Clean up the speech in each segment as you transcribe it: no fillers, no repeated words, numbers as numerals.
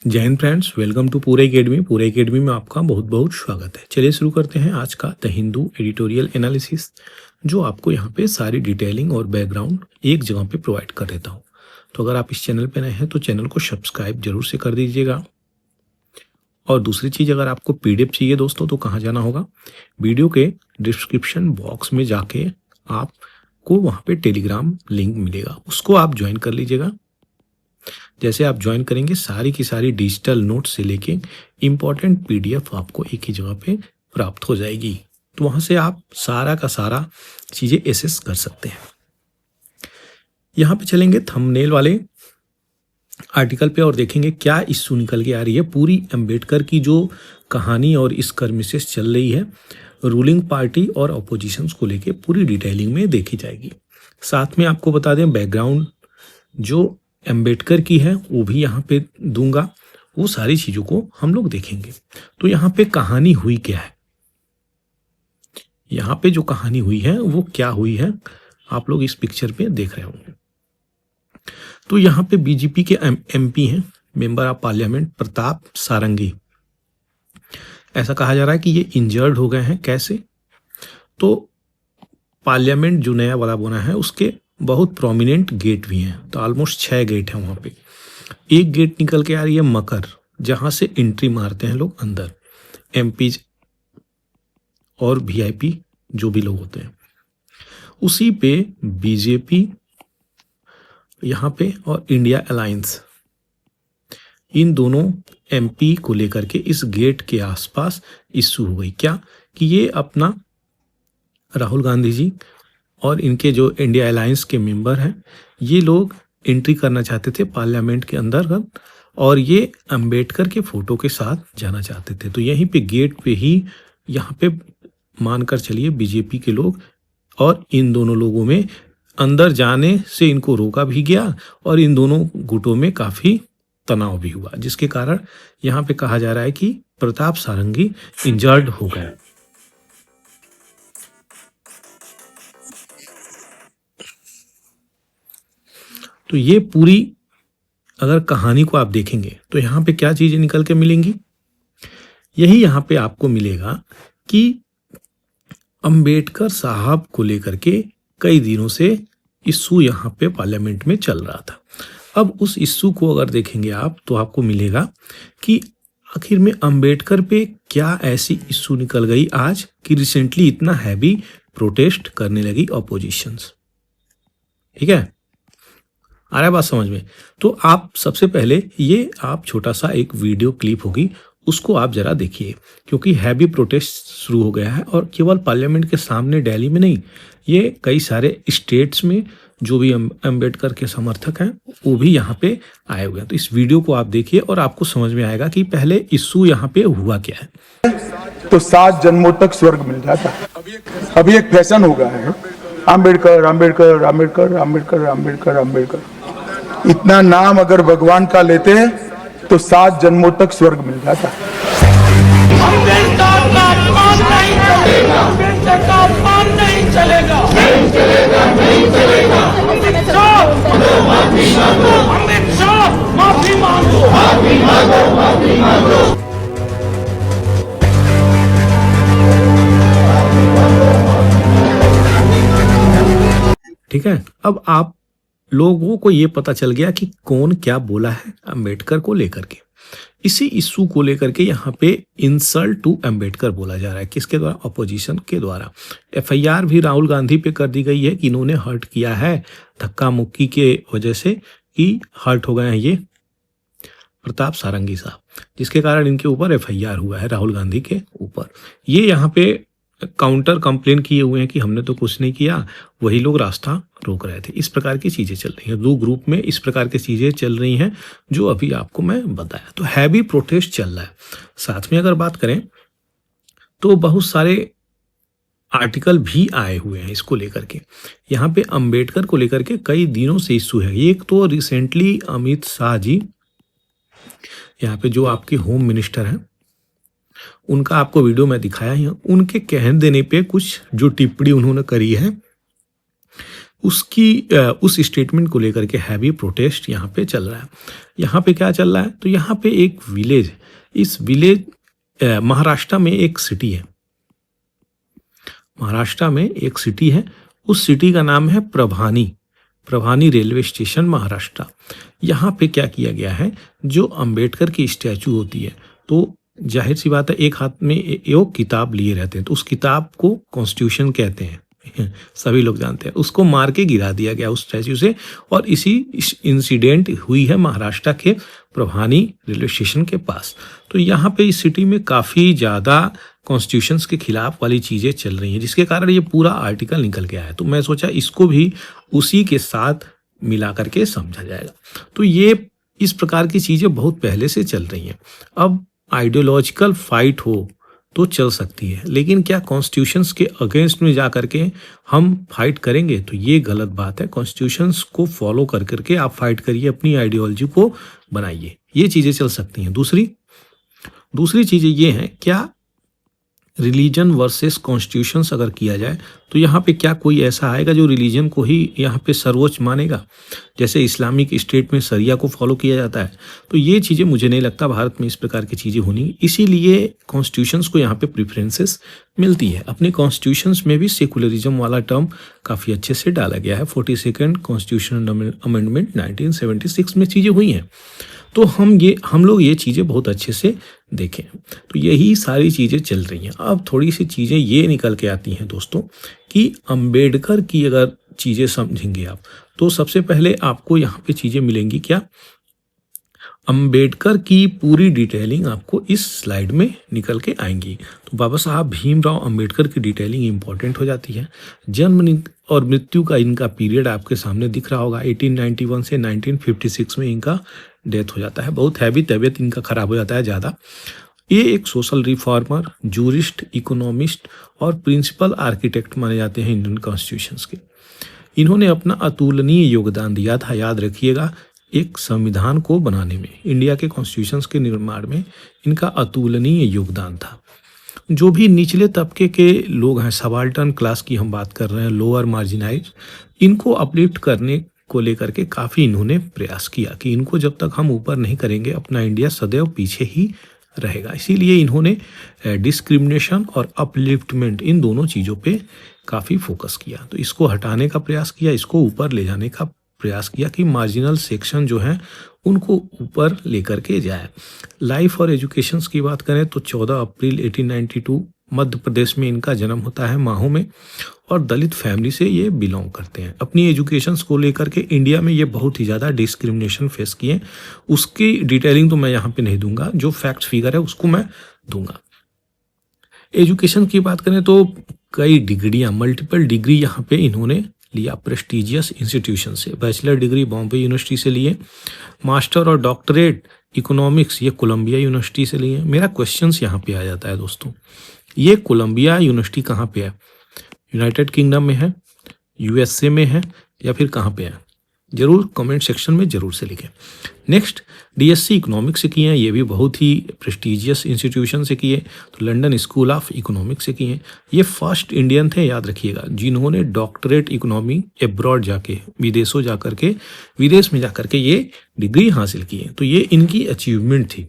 जय Hind friends, welcome to पूरे academy. पूरे एकेडमी में आपका बहुत बहुत स्वागत है। चलिए शुरू करते हैं आज का द हिंदू एडिटोरियल एनालिसिस, जो आपको यहाँ पे सारी डिटेलिंग और बैकग्राउंड एक जगह पे प्रोवाइड कर देता हूँ। तो अगर आप इस चैनल पे नए हैं तो चैनल को सब्सक्राइब जरूर से कर दीजिएगा। और दूसरी चीज़, अगर आपको पीडीएफ चाहिए दोस्तों तो कहाँ जाना होगा, वीडियो के डिस्क्रिप्शन बॉक्स में जाके आपको वहाँ पे टेलीग्राम लिंक मिलेगा, उसको आप ज्वाइन कर लीजिएगा। जैसे आप ज्वाइन करेंगे सारी की सारी डिजिटल नोट्स से लेके इम्पॉर्टेंट पीडीएफ आपको एक ही जगह पे प्राप्त हो जाएगी। तो वहाँ से आप सारा का सारा चीज़ें एसेस कर सकते हैं। यहाँ पे चलेंगे थंबनेल वाले आर्टिकल पे और देखेंगे क्या इश्यू निकल के आ रही है। पूरी अंबेडकर की जो कहानी और इस कर्मिसेस चल रही है रूलिंग पार्टी और अपोजिशंस को लेके पूरी डिटेलिंग में देखी जाएगी। साथ में आपको बता दें बैकग्राउंड जो अंबेडकर की है वो भी यहाँ पे दूंगा। वो सारी चीजों को हम लोग देखेंगे। तो यहाँ पे कहानी हुई क्या है, यहाँ पे जो कहानी हुई है वो क्या हुई है, आप लोग इस पिक्चर पे देख रहे होंगे। तो यहाँ पे बीजेपी के एमपी हैं, member of parliament Pratap Sarangi. ऐसा कहा जा रहा है कि ये इंजर्ड हो गए हैं। कैसे? तो पार्लियामेंट जो नया वाला बना है उसके बहुत प्रोमिनेंट गेट भी हैं। तो ऑलमोस्ट 6 गेट हैं वहाँ पे। एक गेट निकल के आ रही है मकर, जहाँ से एंट्री मारते हैं लोग अंदर, एमपी और वीआईपी जो भी लोग होते हैं। उसी पे बीजेपी यहाँ पे और इंडिया अलायंस, इन दोनों एमपी को लेकर के इस गेट के आसपास इश्यू हो गई। क्या कि ये अपना राहुल गांधी जी और इनके जो इंडिया अलायंस के मेंबर हैं, ये लोग एंट्री करना चाहते थे पार्लियामेंट के अंदर और ये अंबेडकर के फोटो के साथ जाना चाहते थे। तो यहीं पे गेट पे ही यहाँ पे मानकर चलिए बीजेपी के लोग और इन दोनों लोगों में अंदर जाने से इनको रोका भी गया और इन दोनों गुटों में काफी तनाव भी हुआ, जिसके कारण यहाँ पे कहा जा रहा है कि प्रताप सारंगी इंजर्ड हो गए। तो ये पूरी अगर कहानी को आप देखेंगे तो यहाँ पे क्या चीजें निकल के मिलेंगी, यही यहाँ पे आपको मिलेगा कि अंबेडकर साहब को लेकर के कई दिनों से इश्यू यहाँ पे पार्लियामेंट में चल रहा था। अब उस इश्यू को अगर देखेंगे आप तो आपको मिलेगा कि आखिर में अंबेडकर पे क्या ऐसी इश्यू निकल गई आज कि रिसेंटली इतना हैवी प्रोटेस्ट करने लगी ऑपोजिशंस। ठीक है, आ रहा है बात समझ में? तो आप सबसे पहले ये आप छोटा सा एक वीडियो क्लिप होगी उसको आप जरा देखिए, क्योंकि हैवी प्रोटेस्ट शुरू हो गया है और केवल पार्लियामेंट के सामने दिल्ली में नहीं, ये कई सारे स्टेट्स में जो भी अंबेडकर के समर्थक हैं वो भी यहाँ पे आए हुए हैं। तो इस वीडियो को आप देखिए और आपको समझ में आएगा कि पहले इश्यू यहाँ पे हुआ क्या है। तो 7 जन्मों तक स्वर्ग मिल जाता है। अभी एक फैशन हो गया है, अंबेडकर अंबेडकर अंबेडकर अंबेडकर अंबेडकर अंबेडकर। इतना नाम अगर भगवान का लेते हैं तो 7 जन्मों तक स्वर्ग मिल जाता है। अंबेडकर का अपमान नहीं चलेगा, अंबेडकर का अपमान नहीं चलेगा, नहीं चलेगा, नहीं चलेगा। अमित शाह माफी मांगो, माफी मांगो, माफी मांगो। ठीक है, अब आप लोगों को ये पता चल गया कि कौन क्या बोला है अंबेडकर को लेकर के। इसी इश्यू को लेकर के यहाँ पे इंसल्ट टू अंबेडकर बोला जा रहा है। किसके द्वारा? अपोजिशन के द्वारा। एफआईआर भी राहुल गांधी पे कर दी गई है कि इन्होंने हर्ट किया है, धक्का मुक्की के वजह से कि हर्ट हो गए हैं ये प्रताप सारंगी साहब, जिसके कारण इनके ऊपर एफआईआर हुआ है राहुल गांधी के ऊपर। ये यहाँ पे काउंटर कंप्लेन किए हुए हैं कि हमने तो कुछ नहीं किया, वही लोग रास्ता रोक रहे थे। इस प्रकार की चीजें चल रही हैं, 2 ग्रुप में इस प्रकार की चीजें चल रही हैं जो अभी आपको मैं बताया। तो हैवी प्रोटेस्ट चल रहा है। साथ में अगर बात करें तो बहुत सारे आर्टिकल भी आए हुए हैं इसको लेकर के। यहाँ पे अंबेडकर को लेकर के कई दिनों से इश्यू है। एक तो रिसेंटली अमित शाह जी, यहाँ पे जो आपके होम मिनिस्टर हैं, उनका आपको वीडियो में दिखाया ही, उनके कहने देने पे कुछ जो टिप्पणी उन्होंने करी है उस स्टेटमेंट को लेकर के हैवी प्रोटेस्ट यहाँ पे चल रहा है। यहाँ पे क्या चल रहा है, तो यहाँ पे एक विलेज, इस विलेज महाराष्ट्र में एक सिटी है, महाराष्ट्र में एक सिटी है, उस सिटी का नाम है प्रभानी रेलवे स्टेशन महाराष्ट्र। यहाँ पे क्या किया गया है, जो अंबेडकर की स्टैचू होती है, तो जाहिर सी बात है एक हाथ में एक किताब लिए रहते हैं, तो उस किताब को कॉन्स्टिट्यूशन कहते हैं, सभी लोग जानते हैं। उसको मार के गिरा दिया गया उस स्टैचू से, और इसी इंसिडेंट हुई है महाराष्ट्र के प्रभानी रेलवे स्टेशन के पास। तो यहाँ पे इस सिटी में काफ़ी ज़्यादा कॉन्स्टिट्यूशंस के खिलाफ वाली चीज़ें चल रही हैं, जिसके कारण ये पूरा आर्टिकल निकल गया है। तो मैं सोचा इसको भी उसी के साथ मिला करके समझा जाएगा। तो ये इस प्रकार की चीज़ें बहुत पहले से चल रही हैं। अब आइडियोलॉजिकल फाइट हो तो चल सकती है, लेकिन क्या कॉन्स्टिट्यूशंस के अगेंस्ट में जा करके हम फाइट करेंगे, तो ये गलत बात है। कॉन्स्टिट्यूशंस को फॉलो कर करके आप फाइट करिए, अपनी आइडियोलॉजी को बनाइए, ये चीज़ें चल सकती हैं। दूसरी चीज़ें ये हैं, क्या रिलीजन वर्सेस कॉन्स्टिट्यूशंस अगर किया जाए तो यहाँ पे क्या कोई ऐसा आएगा जो रिलीजन को ही यहाँ पे सर्वोच्च मानेगा, जैसे इस्लामिक स्टेट में शरिया को फॉलो किया जाता है। तो ये चीज़ें मुझे नहीं लगता भारत में इस प्रकार की चीज़ें होनी, इसीलिए कॉन्स्टिट्यूशंस को यहाँ पे प्रेफरेंसेस मिलती है। अपने कॉन्स्टिट्यूशंस में भी सेकुलरिज्म वाला टर्म काफ़ी अच्छे से डाला गया है। 42nd कॉन्स्टिट्यूशनल अमेंडमेंट 1976 में चीज़ें हुई हैं। तो हम लोग ये चीज़ें बहुत अच्छे से देखें, तो यही सारी चीज़ें चल रही हैं। अब थोड़ी सी चीज़ें ये निकल के आती हैं दोस्तों कि अंबेडकर की अगर चीज़ें समझेंगे आप, तो सबसे पहले आपको यहाँ पे चीज़ें मिलेंगी क्या, अंबेडकर की पूरी डिटेलिंग आपको इस स्लाइड में निकल के आएंगी। तो बाबा साहब भीमराव अंबेडकर की डिटेलिंग इंपॉर्टेंट हो जाती है। जन्म और मृत्यु का इनका पीरियड आपके सामने दिख रहा होगा, 1891 से 1956 में इनका डेथ हो जाता है। बहुत हैवी तबीयत इनका खराब हो जाता है ज़्यादा। ये एक सोशल रिफॉर्मर, जूरिस्ट, इकोनॉमिस्ट और प्रिंसिपल आर्किटेक्ट माने जाते हैं इंडियन कॉन्स्टिट्यूशंस के। इन्होंने अपना अतुलनीय योगदान दिया था, याद रखिएगा, एक संविधान को बनाने में, इंडिया के कॉन्स्टिट्यूशंस के निर्माण में इनका अतुलनीय योगदान था। जो भी निचले तबके के लोग हैं, सबाल्टर्न क्लास की हम बात कर रहे हैं, लोअर मार्जिनाइज, इनको अपलिफ्ट करने को लेकर के काफ़ी इन्होंने प्रयास किया कि इनको जब तक हम ऊपर नहीं करेंगे अपना इंडिया सदैव पीछे ही रहेगा। इसीलिए इन्होंने डिस्क्रिमिनेशन और अपलिफ्टमेंट इन दोनों चीज़ों पे काफ़ी फोकस किया। तो इसको हटाने का प्रयास किया, इसको ऊपर ले जाने का प्रयास किया कि मार्जिनल सेक्शन जो है उनको ऊपर लेकर के जाए। लाइफ और एजुकेशंस की बात करें तो 14 अप्रैल 1892 मध्य प्रदेश में इनका जन्म होता है, माहो में, और दलित फैमिली से ये बिलोंग करते हैं। अपनी एजुकेशंस को लेकर के इंडिया में ये बहुत ही ज़्यादा डिस्क्रिमिनेशन फेस किए। उसकी डिटेलिंग तो मैं यहाँ पे नहीं दूंगा, जो फैक्ट्स फिगर है उसको मैं दूंगा। एजुकेशन की बात करें तो कई डिग्रियाँ, मल्टीपल डिग्री यहाँ पे इन्होंने लिया प्रेस्टिजियस इंस्टीट्यूशन से। बैचलर डिग्री बॉम्बे यूनिवर्सिटी से लिए, मास्टर और डॉक्टरेट इकोनॉमिक्स ये कोलंबिया यूनिवर्सिटी से लिए। मेरा क्वेश्चंस यहाँ पे आ जाता है दोस्तों, ये कोलंबिया यूनिवर्सिटी कहाँ पे है? यूनाइटेड किंगडम में है, यूएसए में है, या फिर कहाँ पे है? जरूर कमेंट सेक्शन में जरूर से लिखें। नेक्स्ट, डीएससी इकोनॉमिक्स से किए हैं, ये भी बहुत ही प्रेस्टिजियस इंस्टीट्यूशन से किए। तो लंदन स्कूल ऑफ इकोनॉमिक्स से किए। ये फर्स्ट इंडियन थे, याद रखिएगा, जिन्होंने डॉक्टरेट इकोनॉमी एब्रॉड जाके, विदेशों जाकर के, विदेश में जाकर के ये डिग्री हासिल की है। तो ये इनकी अचीवमेंट थी।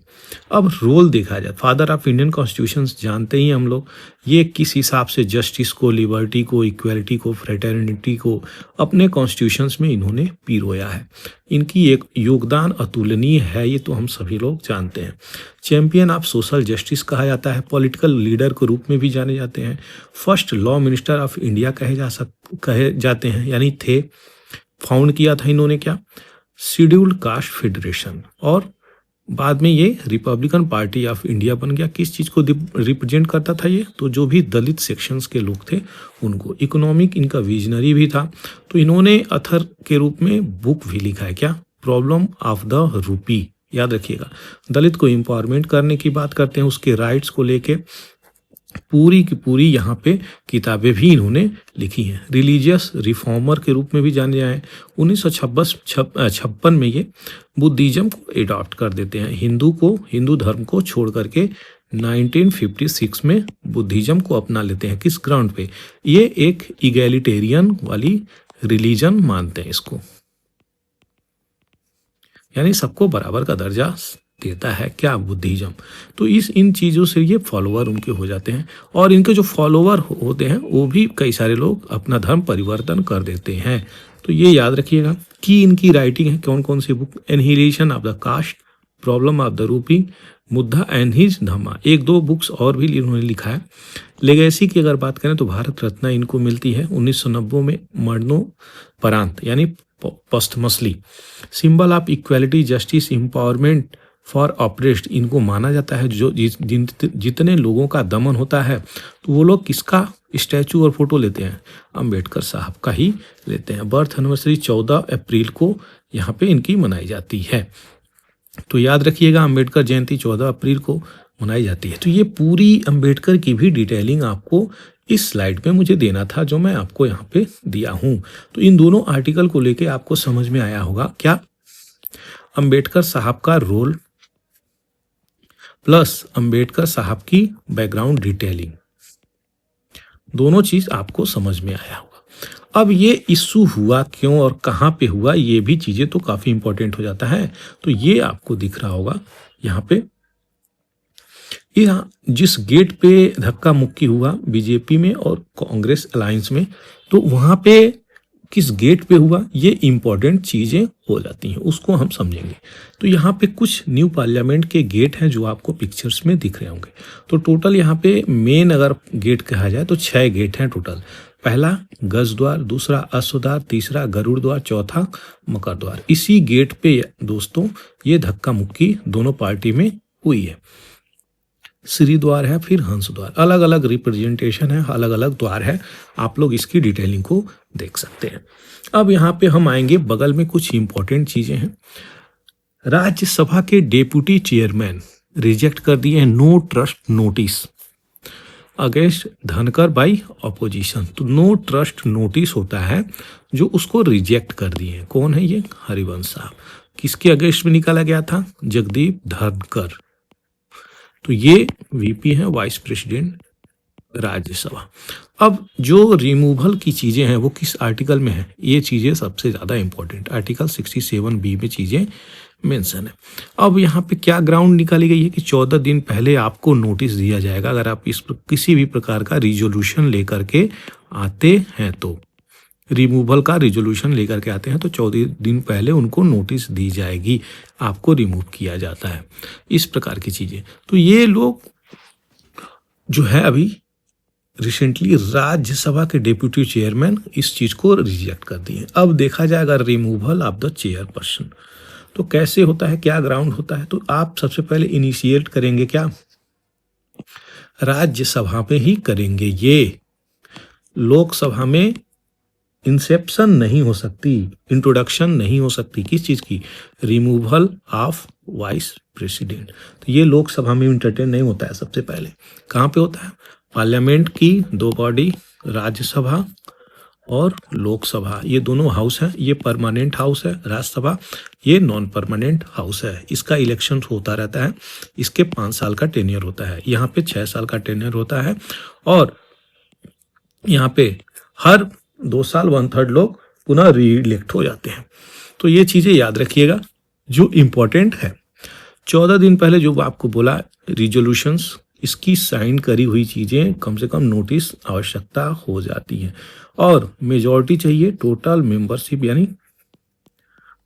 अब रोल देखा जाए, फादर ऑफ इंडियन कॉन्स्टिट्यूशन जानते ही हम लोग, ये किस हिसाब से जस्टिस को, लिबर्टी को, इक्वलिटी को, फ्रेटर्निटी को अपने कॉन्स्टिट्यूशंस में इन्होंने पिरोया है। इनकी एक योगदान अतुलनीय है, ये तो हम सभी लोग जानते हैं। चैंपियन ऑफ सोशल जस्टिस कहा जाता है, पॉलिटिकल लीडर के रूप में भी जाने जाते हैं। First law minister of India कहे जाते हैं, यानी थे। फाउंड किया था इन्होंने क्या? शेड्यूल्ड कास्ट फेडरेशन, और बाद में ये रिपब्लिकन पार्टी ऑफ इंडिया बन गया। किस चीज़ को रिप्रेजेंट करता था ये? तो जो भी दलित सेक्शंस के लोग थे उनको। इकोनॉमिक इनका विजनरी भी था। तो इन्होंने अथर के रूप में बुक भी लिखा है, क्या? प्रॉब्लम ऑफ द रूपी, याद रखिएगा। दलित को एम्पावरमेंट करने की बात करते हैं, उसके राइट्स को लेके पूरी की पूरी यहाँ पे किताबें भी इन्होंने लिखी हैं। रिलीजियस रिफॉर्मर के रूप में भी जाने जाए। 1956 में ये बुद्धिज्म को एडॉप्ट कर देते हैं। हिंदू धर्म को छोड़ करके 1956 में बुद्धिज्म को अपना लेते हैं। किस ग्राउंड पे? ये एक इगैलिटेरियन वाली रिलीजन मानते हैं इसको, यानी सबको बराबर का दर्जा देता है क्या, बुद्धिज्म। तो इन चीज़ों से ये फॉलोअर उनके हो जाते हैं, और इनके जो फॉलोअर होते हैं वो भी कई सारे लोग अपना धर्म परिवर्तन कर देते हैं। तो ये याद रखिएगा कि इनकी राइटिंग है कौन कौन सी book, annihilation of the caste, problem of the rupee, मुद्दा एंड हिज धम्मा, एक दो बुक्स और भी इन्होंने लिखा है। लेगेसी की अगर बात करें तो भारत रत्न इनको मिलती है 1990 में मरणोपरांत, यानी posthumously. Symbol of equality, justice, empowerment for oppressed, इनको माना जाता है जो जितने लोगों का दमन होता है तो वो लोग किसका स्टैचू और फोटो लेते हैं, अंबेडकर साहब का ही लेते हैं। बर्थ एनिवर्सरी 14 अप्रैल को यहाँ पे इनकी मनाई जाती है। तो याद रखिएगा अंबेडकर जयंती 14 अप्रैल को मनाई जाती है। तो ये पूरी अंबेडकर की भी डिटेलिंग आपको इस स्लाइड पे मुझे देना था, जो मैं आपको यहाँ पे दिया हूँ। तो इन दोनों आर्टिकल को लेके आपको समझ में आया होगा क्या, अंबेडकर साहब का रोल प्लस अंबेडकर साहब की बैकग्राउंड डिटेलिंग, दोनों चीज आपको समझ में आया होगा। अब ये इशू हुआ क्यों और कहाँ पे हुआ, ये भी चीजें तो काफी इंपॉर्टेंट हो जाता है। तो ये आपको दिख रहा होगा यहाँ पे, यहाँ जिस गेट पे धक्का मुक्की हुआ बीजेपी में और कांग्रेस अलायंस में, तो वहां पे किस गेट पे हुआ, ये इंपॉर्टेंट चीजें हो जाती हैं, उसको हम समझेंगे। तो यहाँ पे कुछ न्यू पार्लियामेंट के गेट हैं जो आपको पिक्चर्स में दिख रहे होंगे। तो टोटल यहाँ पे मेन अगर गेट कहा जाए तो 6 गेट हैं टोटल। पहला गज द्वार, दूसरा अश्व द्वार, तीसरा गरुड़ द्वार, चौथा मकर द्वार। इसी गेट पे दोस्तों ये धक्का मुक्की दोनों पार्टी में हुई है। श्री द्वार है, फिर हंस द्वार, अलग अलग रिप्रेजेंटेशन है, अलग अलग द्वार है, आप लोग इसकी डिटेलिंग को देख सकते हैं। अब यहाँ पे हम आएंगे, बगल में कुछ इंपॉर्टेंट चीजें हैं। राज्यसभा के डेप्यूटी चेयरमैन रिजेक्ट कर दिए हैं नो ट्रस्ट नोटिस अगेंस्ट धनकर बाई ऑपोजिशन। तो नो ट्रस्ट नोटिस होता है जो उसको रिजेक्ट कर दिए हैं। कौन है ये, हरिवंश साहब। किसके अगेंस्ट में निकाला गया था, जगदीप धनकर। तो ये वीपी है, वाइस प्रेसिडेंट राज्यसभा। अब जो रिमूवल की चीजें हैं वो किस आर्टिकल में है, ये चीजें सबसे ज्यादा इंपॉर्टेंट, आर्टिकल 67B में चीजें मेंशन है। अब यहाँ पे क्या ग्राउंड निकाली गई है कि 14 दिन पहले आपको नोटिस दिया जाएगा अगर आप इस किसी भी प्रकार का रिजोल्यूशन लेकर के आते हैं, तो रिमूवल का रिजोल्यूशन लेकर के आते हैं तो 14 दिन पहले उनको नोटिस दी जाएगी, आपको रिमूव किया जाता है, इस प्रकार की चीजें। तो ये लोग जो है अभी रिसेंटली राज्यसभा के डेप्यूटी चेयरमैन इस चीज को रिजेक्ट कर दिए। अब देखा जाएगा रिमूवल ऑफ द चेयरपर्सन तो कैसे होता है, क्या ग्राउंड होता है। तो आप सबसे पहले इनिशिएट करेंगे क्या, राज्यसभा में ही करेंगे। ये लोकसभा में इंसेप्शन नहीं हो सकती, इंट्रोडक्शन नहीं हो सकती, किस चीज की, रिमूवल ऑफ वाइस प्रेसिडेंट। तो ये लोकसभा में इंटरटेन नहीं होता है। सबसे पहले कहाँ पे होता है, पार्लियामेंट की 2 बॉडी, राज्यसभा और लोकसभा, ये दोनों हाउस है। ये परमानेंट हाउस है राज्यसभा, ये नॉन परमानेंट हाउस है। इसका इलेक्शन होता रहता है, इसके 5 साल का टेन्योर होता है, यहाँ पे 6 साल का टेन्योर होता है, और यहाँ पे हर 2 साल 1/3 लोग पुनः रीइलेक्ट हो जाते हैं। तो ये चीजें याद रखिएगा जो इम्पोर्टेंट है। 14 दिन पहले जो आपको बोला रिजोल्यूशंस, इसकी साइन करी हुई चीजें कम से कम नोटिस आवश्यकता हो जाती है, और मेजॉरिटी चाहिए, टोटल मेंबरशिप यानी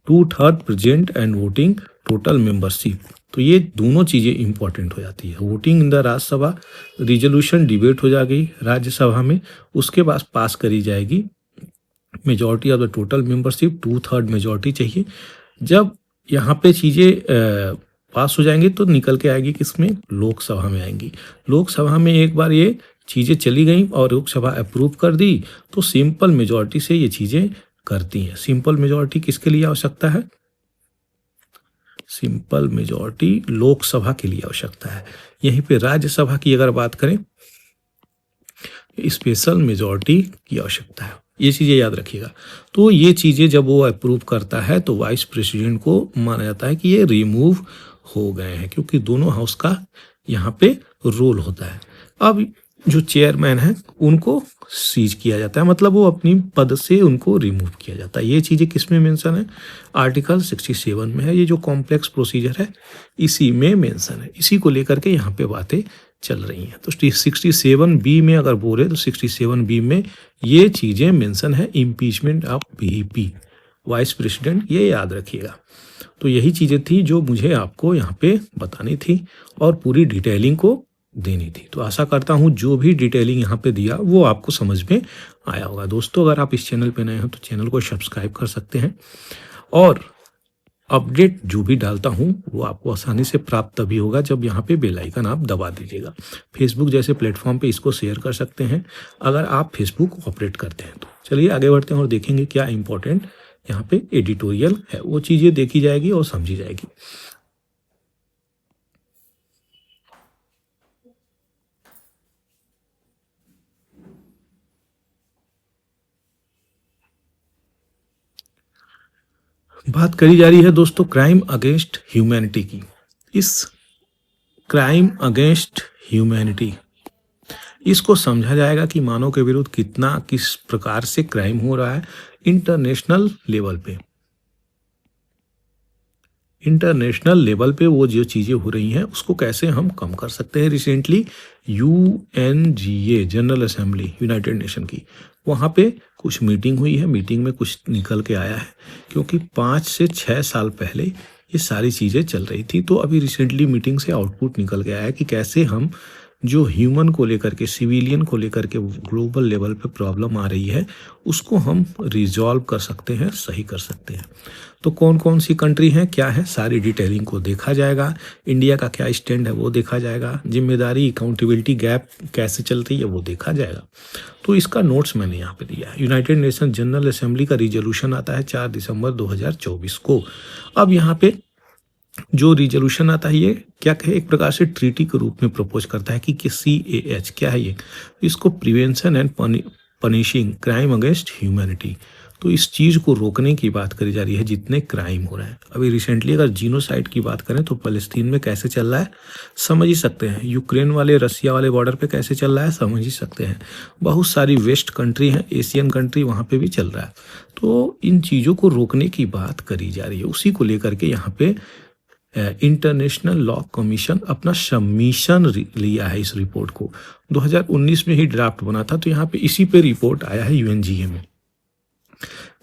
2/3 present and voting total membership. तो ये दोनों चीजें इंपॉर्टेंट हो जाती है। Voting in the Rajya Sabha, resolution debate हो जाएगी राज्यसभा में, उसके बाद पास करी जाएगी majority of the total membership, 2/3 majority चाहिए। जब यहाँ पे चीजें पास हो जाएंगी तो निकल के आएगी किसमें, लोकसभा में आएंगी। लोकसभा में एक बार ये चीजें चली गई और लोकसभा अप्रूव कर दी तो सिंपल मेजॉरिटी से ये चीजें करती हैं। सिंपल मेजॉरिटी किसके लिए आवश्यकता है, सिंपल मेजॉरिटी लोकसभा के लिए आवश्यकता है। यहीं पे राज्यसभा की अगर बात करें, स्पेशल मेजॉरिटी की आवश्यकता है। ये चीजें याद रखिएगा। तो ये चीजें जब वो अप्रूव करता है तो वाइस प्रेसिडेंट को माना जाता है कि ये रिमूव हो गए हैं, क्योंकि दोनों हाउस का यहाँ पे रोल होता है। अब जो चेयरमैन है उनको सीज किया जाता है, मतलब वो अपनी पद से उनको रिमूव किया जाता है। ये चीज़ें किस में मेंशन है? आर्टिकल 67 में है। ये जो कॉम्प्लेक्स प्रोसीजर है इसी में मेंशन है, इसी को लेकर के यहाँ पे बातें चल रही हैं। तो 67B में अगर बोले तो 67B में ये चीज़ें मेंशन है, impeachment of VP vice president, ये याद रखिएगा। तो यही चीज़ें थी जो मुझे आपको यहाँ पे बतानी थी और पूरी डिटेलिंग को देनी थी। तो आशा करता हूँ जो भी डिटेलिंग यहाँ पे दिया वो आपको समझ में आया होगा। दोस्तों, अगर आप इस चैनल पे नए हो तो चैनल को सब्सक्राइब कर सकते हैं और अपडेट जो भी डालता हूँ वो आपको आसानी से प्राप्त तभी होगा जब यहाँ पे बेल आइकन आप दबा दीजिएगा। फेसबुक जैसे प्लेटफॉर्म पे इसको शेयर कर सकते हैं अगर आप फेसबुक ऑपरेट करते हैं तो। चलिए आगे बढ़ते हैं और देखेंगे क्या इंपॉर्टेंट यहाँ पे एडिटोरियल है, वो चीज़ें देखी जाएगी और समझी जाएगी। बात करी जा रही है दोस्तों क्राइम अगेंस्ट ह्यूमैनिटी की। इस क्राइम अगेंस्ट ह्यूमैनिटी इसको समझा जाएगा कि मानव के विरुद्ध कितना किस प्रकार से क्राइम हो रहा है इंटरनेशनल लेवल पे। इंटरनेशनल लेवल पे वो जो चीज़ें हो रही हैं उसको कैसे हम कम कर सकते हैं। Recently UNGA general assembly United nation की, वहाँ पे कुछ मीटिंग हुई है, मीटिंग में कुछ निकल के आया है, क्योंकि 5 से 6 साल पहले ये सारी चीज़ें चल रही थी। तो अभी रिसेंटली मीटिंग से आउटपुट निकल के आया है कि कैसे हम जो ह्यूमन को लेकर के, सिविलियन को लेकर के ग्लोबल लेवल पे प्रॉब्लम आ रही है उसको हम रिजॉल्व कर सकते हैं, सही कर सकते हैं। तो कौन कौन सी कंट्री हैं, क्या है, सारी डिटेलिंग को देखा जाएगा। इंडिया का क्या स्टैंड है वो देखा जाएगा। जिम्मेदारी अकाउंटेबिलिटी गैप कैसे चल रही है वो देखा जाएगा। तो इसका नोट्स मैंने यहाँ पे दिया है। यूनाइटेड नेशन जनरल असेंबली का रिजोल्यूशन आता है 4 दिसंबर 2024 को। अब यहाँ पे जो रिजोल्यूशन आता है ये क्या है, एक प्रकार से ट्रीटी के रूप में प्रपोज करता है कि CAH क्या है ये, इसको prevention and punishing crime against humanity. तो इस चीज़ को रोकने की बात करी जा रही है जितने क्राइम हो रहे हैं। अभी रिसेंटली अगर जीनोसाइड की बात करें तो फलस्तीन में कैसे चल रहा है समझ ही सकते हैं। यूक्रेन वाले रसिया वाले बॉर्डर पे कैसे चल रहा है समझ ही सकते हैं। बहुत सारी वेस्ट कंट्री हैं, एशियन कंट्री, वहाँ पे भी चल रहा है। तो इन चीज़ों को रोकने की बात करी जा रही है। उसी को लेकर के यहाँ पे इंटरनेशनल लॉ कमीशन अपना सबमिशन लिया है। इस रिपोर्ट को 2019 में ही ड्राफ्ट बना था, तो यहाँ पे इसी पे रिपोर्ट आया है UNGA में।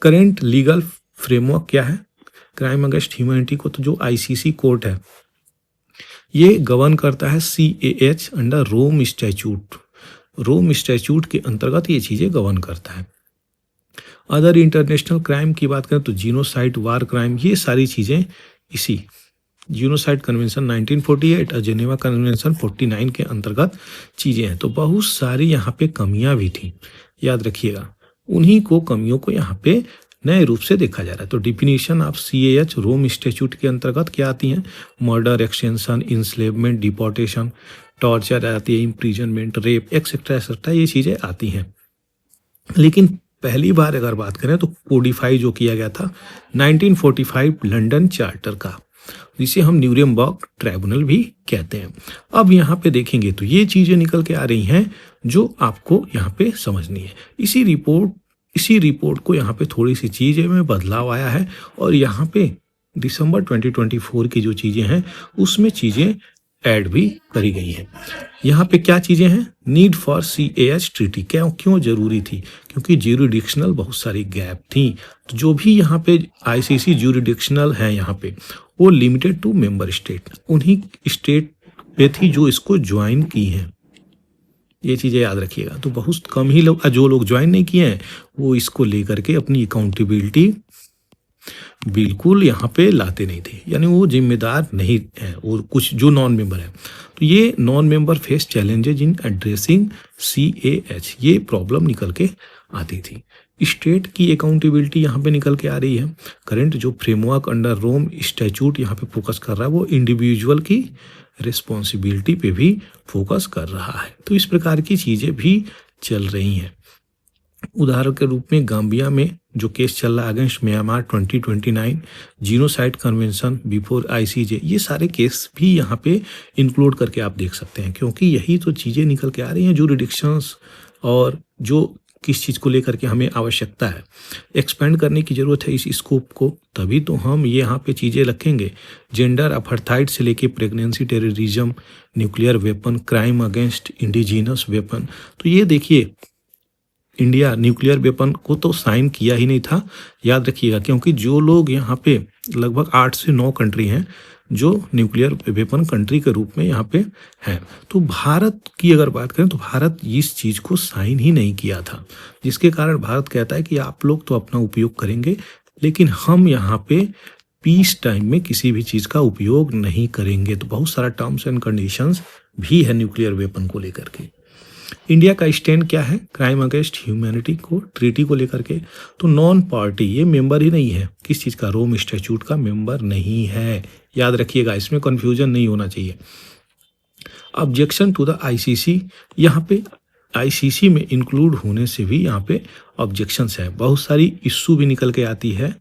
करेंट लीगल फ्रेमवर्क क्या है क्राइम अगेंस्ट ह्यूमैनिटी को, तो जो ICC कोर्ट है ये गवर्न करता है CAH अंडर रोम स्टैच्यूट। रोम स्टैच्यूट के अंतर्गत ये चीज़ें गवर्न करता है। अदर इंटरनेशनल क्राइम की बात करें तो जीनोसाइड, वार क्राइम, ये सारी चीज़ें इसी जीनोसाइड कन्वेंशन 1948 और जेनेवा कन्वेंशन 49 के अंतर्गत चीज़ें हैं। तो बहुत सारी यहाँ पे कमियां भी थी, याद रखिएगा। उन्हीं को कमियों को यहाँ पे नए रूप से देखा जा रहा है। तो definition of CAH Rome statute के अंतर्गत क्या आती हैं? Murder, extension, enslavement, deportation, torture आती है, इम्प्रीजनमेंट, रेप, एक्सेट्रा एक्सेट्रा, ये चीज़ें आती हैं। लेकिन पहली बार अगर बात करें तो कोडिफाई जो किया गया था 1945 लंदन चार्टर का, जिसे हम न्यूरेमबर्ग ट्राइब्यूनल भी कहते हैं। अब यहाँ पे देखेंगे तो ये चीज़ें निकल के आ रही हैं जो आपको यहाँ पे समझनी है। इसी रिपोर्ट को यहाँ पे थोड़ी सी चीज़ें में बदलाव आया है और यहाँ पे दिसंबर 2024 की जो चीज़ें हैं उसमें चीज़ें ऐड भी करी गई हैं। यहाँ पे क्या चीज़ें हैं? नीड फॉर CAH ट्रीटी क्यों जरूरी थी? क्योंकि ज्यूरिडिक्शनल बहुत सारी गैप थी। तो जो भी यहाँ पे ICC ज्यूरिडिक्शनल है यहाँ पे वो लिमिटेड टू मेंबर स्टेट, उन्हीं स्टेट पे थी जो इसको ज्वाइन की हैं। ये चीज़ें याद रखिएगा। तो बहुत कम ही लोग, जो लोग ज्वाइन नहीं किए हैं वो इसको लेकर के अपनी अकाउंटेबिलिटी बिल्कुल यहाँ पे लाते नहीं थे, यानी वो जिम्मेदार नहीं है। और कुछ जो नॉन मेंबर है, तो ये नॉन मेंबर फेस चैलेंजेज इन एड्रेसिंग CAH, ये प्रॉब्लम निकल के आती थी। स्टेट की अकाउंटेबिलिटी यहाँ पे निकल के आ रही है। करंट जो फ्रेमवर्क अंडर रोम स्टैच्यूट यहाँ पे फोकस कर रहा है वो इंडिविजुअल की रिस्पॉन्सिबिलिटी पे भी फोकस कर रहा है। तो इस प्रकार की चीज़ें भी चल रही हैं। उदाहरण के रूप में गाम्बिया में जो केस चल रहा है against Myanmar 2029, genocide convention before ICJ, ये सारे केस भी यहाँ पे इंक्लूड करके आप देख सकते हैं, क्योंकि यही तो चीज़ें निकल के आ रही हैं, जुरिडिक्शंस और जो किस चीज़ को लेकर के हमें आवश्यकता है, एक्सपेंड करने की ज़रूरत है इस स्कोप को, तभी तो हम ये यहाँ पे चीज़ें रखेंगे। जेंडर अपार्थाइड से लेके pregnancy, terrorism, nuclear weapon, crime against indigenous weapon. तो ये देखिए, इंडिया न्यूक्लियर वेपन को तो साइन किया ही नहीं था, याद रखिएगा, क्योंकि जो लोग यहाँ पे लगभग 8 से 9 कंट्री हैं जो न्यूक्लियर वेपन कंट्री के रूप में यहाँ पे हैं। तो भारत की अगर बात करें तो भारत इस चीज़ को साइन ही नहीं किया था, जिसके कारण भारत कहता है कि आप लोग तो अपना उपयोग करेंगे, लेकिन हम यहाँ पे पीस टाइम में किसी भी चीज़ का उपयोग नहीं करेंगे। तो बहुत सारा टर्म्स एंड कंडीशंस भी है न्यूक्लियर वेपन को लेकर के। इंडिया का स्टैंड क्या है क्राइम अगेंस्ट ह्यूमैनिटी को, ट्रीटी को लेकर के? तो नॉन पार्टी, ये मेंबर ही नहीं है किस चीज़ का, रोम स्टैट्यूट का मेंबर नहीं है, याद रखिएगा, इसमें कंफ्यूजन नहीं होना चाहिए। ऑब्जेक्शन टू द आईसीसी, यहाँ पे आईसीसी में इंक्लूड होने से भी यहाँ पे ऑब्जेक्शंस है, बहुत सारी इश्यू भी निकल के आती है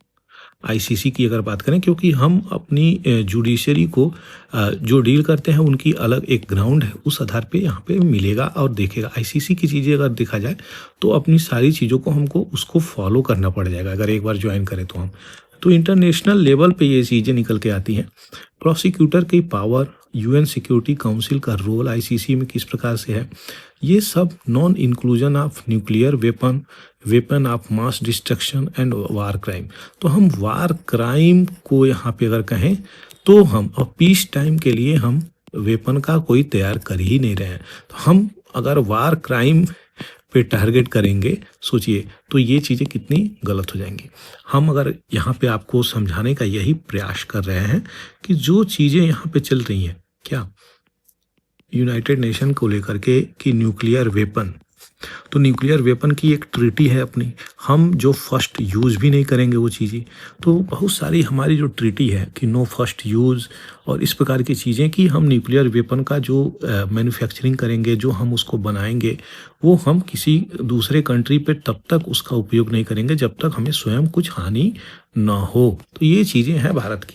आईसीसी की अगर बात करें, क्योंकि हम अपनी जुडिशरी को जो डील करते हैं उनकी अलग एक ग्राउंड है, उस आधार पे यहाँ पे मिलेगा और देखेगा। आईसीसी की चीज़ें अगर देखा जाए तो अपनी सारी चीज़ों को हमको उसको फॉलो करना पड़ जाएगा अगर एक बार ज्वाइन करें तो हम। तो इंटरनेशनल लेवल पे ये चीज़ें निकल के आती हैं। प्रोसिक्यूटर की पावर, यूएन सिक्योरिटी काउंसिल का रोल आईसीसी में किस प्रकार से है, ये सब non inclusion of nuclear weapon, weapon of mass destruction and war crime. तो हम वार क्राइम को यहाँ पे अगर कहें तो हम और पीस टाइम के लिए हम वेपन का कोई तैयार कर ही नहीं रहे हैं। तो हम अगर वार क्राइम पे टारगेट करेंगे, सोचिए, तो ये चीज़ें कितनी गलत हो जाएंगी। हम अगर यहाँ पे आपको समझाने का यही प्रयास कर रहे हैं कि जो चीज़ें यहाँ पे चल रही हैं, क्या यूनाइटेड नेशन को लेकर के कि न्यूक्लियर वेपन, तो न्यूक्लियर वेपन की एक ट्रीटी है अपनी, हम जो फर्स्ट यूज़ भी नहीं करेंगे वो चीज़ें, तो बहुत सारी हमारी जो ट्रीटी है कि नो फर्स्ट यूज़ और इस प्रकार की चीज़ें कि हम न्यूक्लियर वेपन का जो मैन्युफैक्चरिंग करेंगे, जो हम उसको बनाएंगे, वो हम किसी दूसरे कंट्री पे तब तक उसका उपयोग नहीं करेंगे जब तक हमें स्वयं कुछ हानि ना हो। तो ये चीज़ें हैं भारत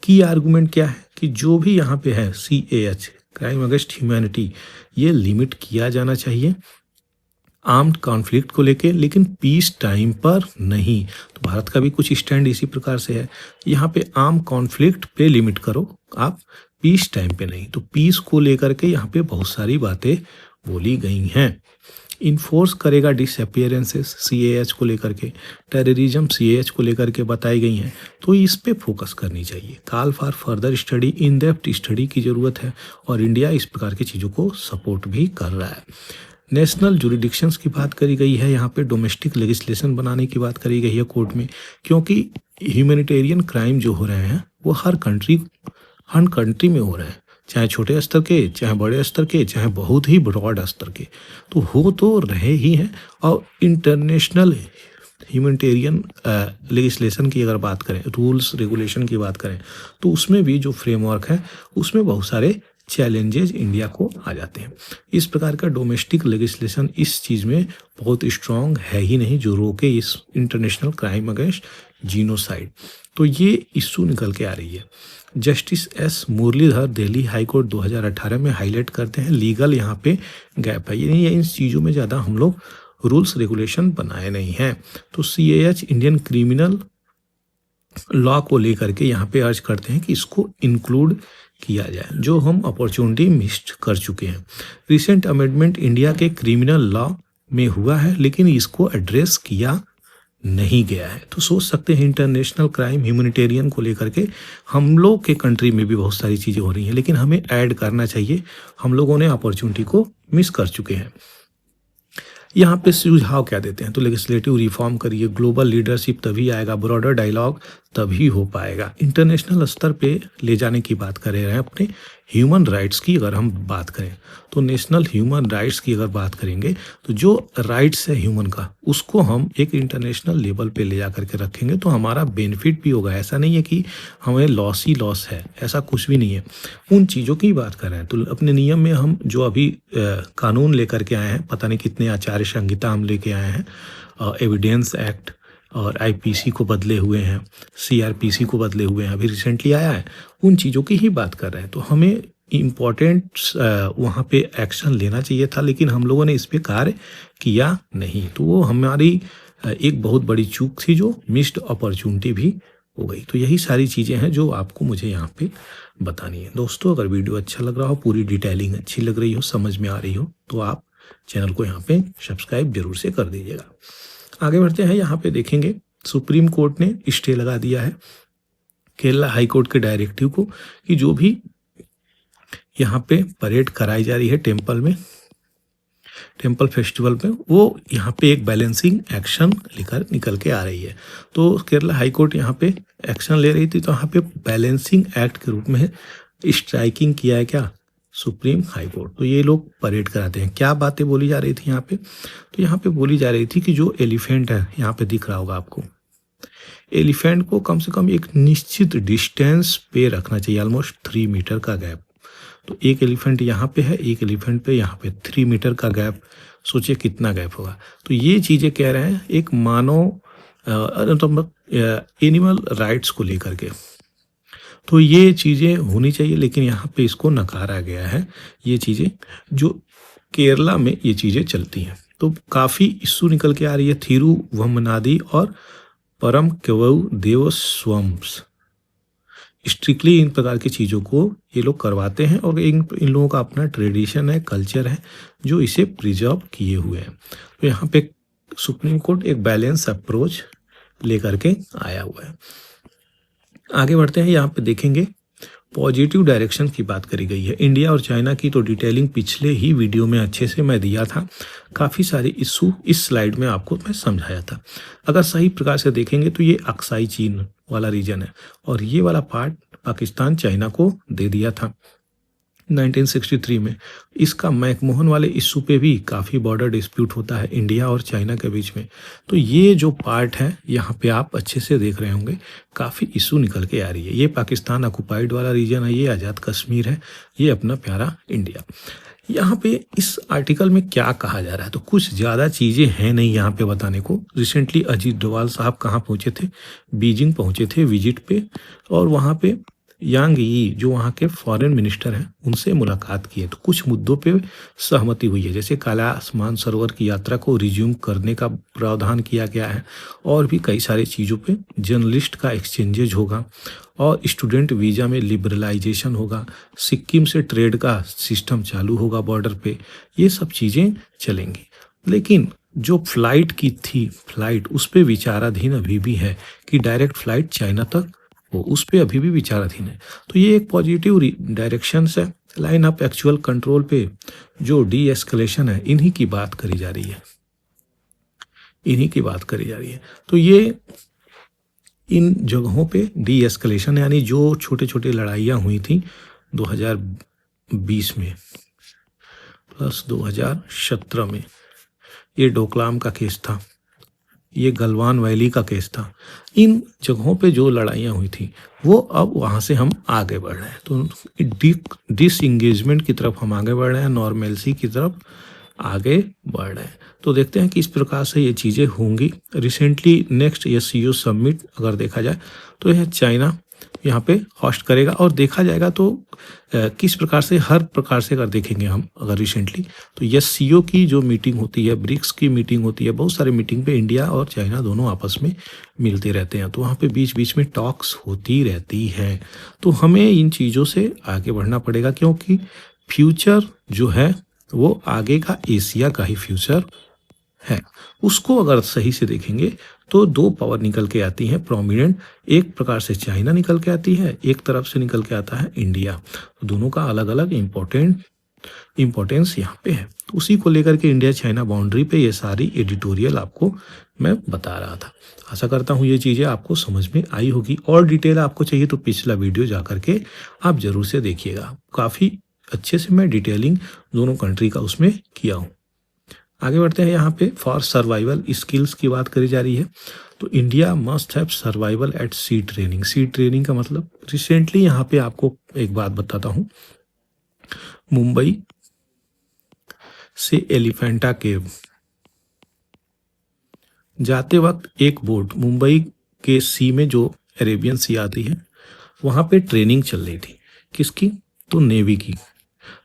की आर्गूमेंट क्या है कि जो भी यहाँ पे है CAH, क्राइम अगेंस्ट ह्यूमैनिटी, ये लिमिट किया जाना चाहिए आर्म्ड कॉन्फ्लिक्ट को लेके, लेकिन पीस टाइम पर नहीं। तो भारत का भी कुछ स्टैंड इसी प्रकार से है, यहाँ पे आर्म कॉन्फ्लिक्ट पे लिमिट करो आप, पीस टाइम पे नहीं। तो पीस को लेकर के यहाँ पे बहुत सारी बातें बोली गई हैं। इन्फोर्स करेगा डिसअपियरेंसेस CAH को लेकर के, टेररिज्म CAH को लेकर के बताई गई हैं, तो इस पे फोकस करनी चाहिए। Call for further study, in depth study की ज़रूरत है और इंडिया इस प्रकार की चीज़ों को सपोर्ट भी कर रहा है। नेशनल जुरिडिक्शंस की बात करी गई है, यहाँ पे डोमेस्टिक लेजिस्लेशन बनाने की बात करी गई है कोर्ट में, क्योंकि ह्यूमैनिटेरियन क्राइम जो हो रहे हैं वो हर कंट्री में हो रहे हैं, चाहे छोटे स्तर के, चाहे बड़े स्तर के, चाहे बहुत ही ब्रॉड स्तर के, तो हो तो रहे ही हैं। और इंटरनेशनल ह्यूमैनिटेरियन लेजिस्लेशन की अगर बात करें, रूल्स रेगुलेशन की बात करें, तो उसमें भी जो फ्रेमवर्क है उसमें बहुत सारे चैलेंजेस इंडिया को आ जाते हैं। इस प्रकार का डोमेस्टिक लेजिस्लेशन इस चीज़ में बहुत स्ट्रांग है ही नहीं जो रोके इस इंटरनेशनल क्राइम अगेंस्ट जीनोसाइड। तो ये इशू निकल के आ रही है। Justice S Muralidhar Delhi high court 2018 में हाईलाइट करते हैं लीगल यहाँ पे गैप है, यानी इन चीज़ों में ज़्यादा हम लोग रूल्स रेगुलेशन बनाए नहीं हैं। तो CAH इंडियन क्रिमिनल लॉ को लेकर के यहाँ पे अर्ज करते हैं कि इसको इंक्लूड किया जाए, जो हम अपॉर्चुनिटी मिस कर चुके हैं। रिसेंट अमेंडमेंट इंडिया के क्रिमिनल लॉ में हुआ है, लेकिन इसको एड्रेस किया नहीं गया है। तो सोच सकते हैं इंटरनेशनल क्राइम ह्यूमैनिटेरियन को लेकर के हम लोग के कंट्री में भी बहुत सारी चीज़ें हो रही हैं, लेकिन हमें ऐड करना चाहिए, हम लोगों ने अपॉर्चुनिटी को मिस कर चुके हैं। यहाँ पे सुझाव क्या देते हैं, तो लेजिस्लेटिव रिफॉर्म करिए, ग्लोबल लीडरशिप तभी आएगा, ब्रॉडर डायलॉग तभी हो पाएगा। इंटरनेशनल स्तर पे ले जाने की बात कर रहे हैं अपने ह्यूमन राइट्स की अगर हम बात करें, तो नेशनल ह्यूमन राइट्स की अगर बात करेंगे तो जो राइट्स है ह्यूमन का उसको हम एक इंटरनेशनल लेवल पे ले जा करके रखेंगे तो हमारा बेनिफिट भी होगा। ऐसा नहीं है कि हमें लॉस ही लॉस है, ऐसा कुछ भी नहीं है। उन चीज़ों की बात कर रहे हैं तो अपने नियम में हम जो अभी कानून लेकर के आए हैं, पता नहीं कितने आचार्य संहिता हम लेके आए हैं, एविडेंस एक्ट, और आईपीसी को बदले हुए हैं, सीआरपीसी को बदले हुए हैं, अभी रिसेंटली आया है, उन चीज़ों की ही बात कर रहे हैं। तो हमें इम्पोर्टेंट वहाँ पे एक्शन लेना चाहिए था, लेकिन हम लोगों ने इस पे कार्य किया नहीं। तो वो हमारी एक बहुत बड़ी चूक थी, जो मिस्ड अपॉर्चुनिटी भी हो गई। तो यही सारी चीज़ें हैं जो आपको मुझे यहाँ पे बतानी है। दोस्तों, अगर वीडियो अच्छा लग रहा हो, पूरी डिटेलिंग अच्छी लग रही हो, समझ में आ रही हो, तो आप चैनल को यहाँ पे सब्सक्राइब जरूर से कर दीजिएगा। आगे बढ़ते हैं। यहाँ पे देखेंगे सुप्रीम कोर्ट ने स्टे लगा दिया है केरला हाई कोर्ट के डायरेक्टिव को, कि जो भी यहाँ पे परेड कराई जा रही है टेम्पल फेस्टिवल में, वो यहाँ पे एक बैलेंसिंग एक्शन लेकर निकल के आ रही है। तो केरला हाई कोर्ट यहाँ पे एक्शन ले रही थी, तो यहाँ पे बैलेंसिंग एक्ट के रूप में स्ट्राइकिंग किया है क्या, सुप्रीम हाई कोर्ट। तो ये लोग परेड कराते हैं। क्या बातें बोली जा रही थी यहाँ पे, तो यहाँ पे बोली जा रही थी कि जो एलिफेंट है, यहाँ पे दिख रहा होगा आपको, एलिफेंट को कम से कम एक निश्चित डिस्टेंस पे रखना चाहिए, ऑलमोस्ट 3 मीटर का गैप। तो एक एलिफेंट यहाँ पे है, एक एलिफेंट पे यहाँ पे 3 मीटर का गैप, सोचिए कितना गैप होगा। तो ये चीज़ें कह रहे हैं एक मानव एनिमल राइट्स को लेकर के। तो ये चीज़ें होनी चाहिए, लेकिन यहाँ पे इसको नकारा गया है। ये चीज़ें जो केरला में ये चीज़ें चलती हैं, तो काफ़ी इशू निकल के आ रही है। थिरुवम्मनादी और परम केवु देवस्वम्स, स्ट्रिक्टली इन प्रकार की चीज़ों को ये लोग करवाते हैं, और इन लोगों का अपना ट्रेडिशन है, कल्चर है, जो इसे प्रिजर्व किए हुए हैं। तो यहाँ पे सुप्रीम कोर्ट एक बैलेंस अप्रोच लेकर के आया हुआ है। आगे बढ़ते हैं। यहाँ पे देखेंगे पॉजिटिव डायरेक्शन की बात करी गई है। इंडिया और चाइना की तो डिटेलिंग पिछले ही वीडियो में अच्छे से मैं दिया था, काफ़ी सारे इशू इस स्लाइड में आपको मैं समझाया था। अगर सही प्रकार से देखेंगे तो ये अक्साई चीन वाला रीजन है, और ये वाला पार्ट पाकिस्तान चाइना को दे दिया था 1963 में। इसका मैकमोहन वाले इशू पे भी काफ़ी बॉर्डर डिस्प्यूट होता है इंडिया और चाइना के बीच में। तो ये जो पार्ट है, यहाँ पे आप अच्छे से देख रहे होंगे, काफ़ी इशू निकल के आ रही है। ये पाकिस्तान ऑक्युपाइड वाला रीजन है, ये आज़ाद कश्मीर है, ये अपना प्यारा इंडिया। यहाँ पे इस आर्टिकल में क्या कहा जा रहा है, तो कुछ ज़्यादा चीज़ें हैं नहीं यहाँ पे बताने को। रिसेंटली अजीत डोभाल साहब कहाँ पहुँचे थे, बीजिंग पहुँचे थे विजिट पे, और वहाँ पे यांग यी जो वहाँ के फॉरेन मिनिस्टर हैं, उनसे मुलाकात की है। तो कुछ मुद्दों पे सहमति हुई है, जैसे कैलाश मानसरोवर की यात्रा को रिज्यूम करने का प्रावधान किया गया है, और भी कई सारी चीज़ों पे जर्नलिस्ट का एक्सचेंजेज होगा, और स्टूडेंट वीज़ा में लिबरलाइजेशन होगा, सिक्किम से ट्रेड का सिस्टम चालू होगा बॉर्डर पे, ये सब चीज़ें चलेंगी। लेकिन जो फ्लाइट की थी, फ्लाइट उस पर विचाराधीन अभी भी है कि डायरेक्ट फ्लाइट चाइना तक हो, उस पर अभी भी विचाराधीन है। तो ये एक पॉजिटिव डायरेक्शन है। लाइन ऑफ एक्चुअल कंट्रोल पे जो डी एस्केलेशन है, इन्हीं की बात करी जा रही है, इन्हीं की बात करी जा रही है। तो ये इन जगहों पे डी एस्केलेशन, यानी जो छोटे छोटे लड़ाइयाँ हुई थी 2020 में प्लस 2017 में, ये डोकलाम का केस था, ये गलवान वैली का केस था, इन जगहों पे जो लड़ाइयाँ हुई थी, वो अब वहाँ से हम आगे बढ़ रहे हैं। तो डिसएंगेजमेंट की तरफ हम आगे बढ़ रहे हैं, नॉर्मेलसी की तरफ आगे बढ़ रहे हैं। तो देखते हैं कि इस प्रकार से ये चीज़ें होंगी। रिसेंटली नेक्स्ट SCO समिट अगर देखा जाए तो यह चाइना यहाँ पे होस्ट करेगा, और देखा जाएगा तो किस प्रकार से, हर प्रकार से अगर देखेंगे हम अगर रिसेंटली, तो SCO की जो मीटिंग होती है, ब्रिक्स की मीटिंग होती है, बहुत सारे मीटिंग पे इंडिया और चाइना दोनों आपस में मिलते रहते हैं। तो वहाँ पे बीच बीच में टॉक्स होती रहती है। तो हमें इन चीज़ों से आगे बढ़ना पड़ेगा, क्योंकि फ्यूचर जो है वो आगे का एशिया का ही फ्यूचर है। उसको अगर सही से देखेंगे तो दो पावर निकल के आती हैं प्रोमिनेंट, एक प्रकार से चाइना निकल के आती है, एक तरफ से निकल के आता है इंडिया। तो दोनों का अलग अलग इम्पोर्टेंस यहाँ पे है। तो उसी को लेकर के इंडिया चाइना बाउंड्री पे ये सारी एडिटोरियल आपको मैं बता रहा था। आशा करता हूँ ये चीज़ें आपको समझ में आई होगी। और डिटेल आपको चाहिए तो पिछला वीडियो जा करके आप जरूर से देखिएगा, काफ़ी अच्छे से मैं डिटेलिंग दोनों कंट्री का उसमें किया हूँ। आगे बढ़ते हैं। यहाँ पे फॉर सर्वाइवल स्किल्स की बात करी जा रही है। तो India must have survival at sea training. Sea training का मतलब रिसेंटली यहाँ पे आपको एक बात बताता हूँ, मुंबई से एलिफेंटा केव जाते वक्त एक बोट मुंबई के सी में, जो अरेबियन सी आती है, वहाँ पे ट्रेनिंग चल रही थी। किसकी? तो नेवी की,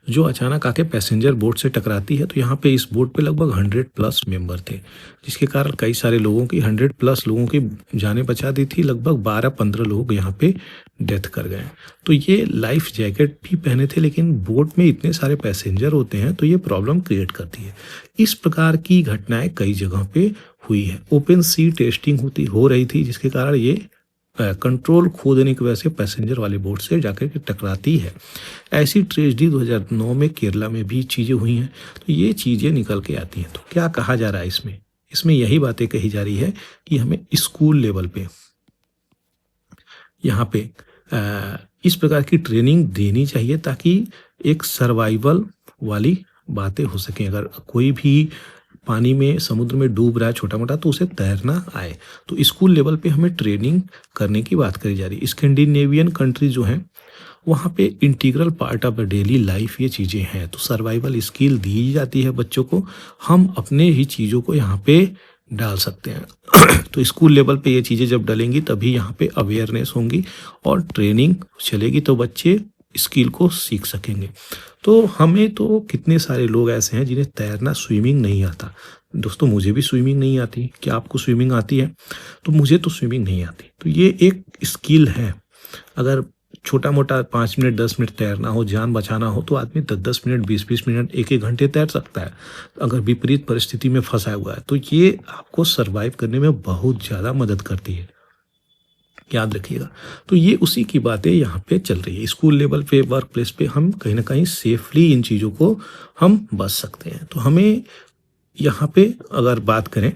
जो अचानक आके पैसेंजर बोट से टकराती है। तो यहाँ पे इस बोट पे लगभग 100+ मेंबर थे, जिसके कारण कई सारे लोगों की 100+ लोगों की जानें बचा दी थी। लगभग 12-15 लोग यहाँ पे डेथ कर गए। तो ये लाइफ जैकेट भी पहने थे, लेकिन बोट में इतने सारे पैसेंजर होते हैं तो ये प्रॉब्लम क्रिएट करती है। इस प्रकार की घटनाएं कई जगह पे हुई है। ओपन सी टेस्टिंग हो रही थी, जिसके कारण ये कंट्रोल खो देने की वजह से पैसेंजर वाली बोट से जाकर के टकराती है। ऐसी ट्रेजेडी 2009 में केरला में भी चीज़ें हुई हैं। तो ये चीज़ें निकल के आती हैं। तो क्या कहा जा रहा है इसमें? इसमें यही बातें कही जा रही है कि हमें स्कूल लेवल पे यहाँ पे इस प्रकार की ट्रेनिंग देनी चाहिए, ताकि एक सर्वाइवल वाली बातें हो सकें। अगर कोई भी पानी में, समुद्र में डूब रहा है छोटा मोटा, तो उसे तैरना आए। तो स्कूल लेवल पे हमें ट्रेनिंग करने की बात करी जा रही है। स्कैंडिनेवियन कंट्री जो हैं, वहाँ पे integral part of daily life ये चीज़ें हैं। तो सर्वाइवल स्किल दी जाती है बच्चों को। हम अपने ही चीज़ों को यहाँ पे डाल सकते हैं। तो स्कूल लेवल पे ये चीज़ें जब डलेंगी, तभी यहाँ पे अवेयरनेस होंगी और ट्रेनिंग चलेगी, तो बच्चे स्किल को सीख सकेंगे। तो हमें तो कितने सारे लोग ऐसे हैं जिन्हें तैरना, स्विमिंग नहीं आता। दोस्तों, मुझे भी स्विमिंग नहीं आती। क्या आपको स्विमिंग आती है? तो मुझे तो स्विमिंग नहीं आती। तो ये एक स्किल है। अगर छोटा मोटा 5 मिनट 10 मिनट तैरना हो, जान बचाना हो, तो आदमी 10-10 मिनट 20-20 मिनट 1-1 घंटे तैर सकता है, अगर विपरीत परिस्थिति में फंसा हुआ है। तो ये आपको सर्वाइव करने में बहुत ज़्यादा मदद करती है, याद रखिएगा। तो ये उसी की बातें यहाँ पे चल रही है। स्कूल लेवल पे, वर्क प्लेस पे हम कहीं ना कहीं सेफली इन चीज़ों को हम बच सकते हैं। तो हमें यहाँ पे अगर बात करें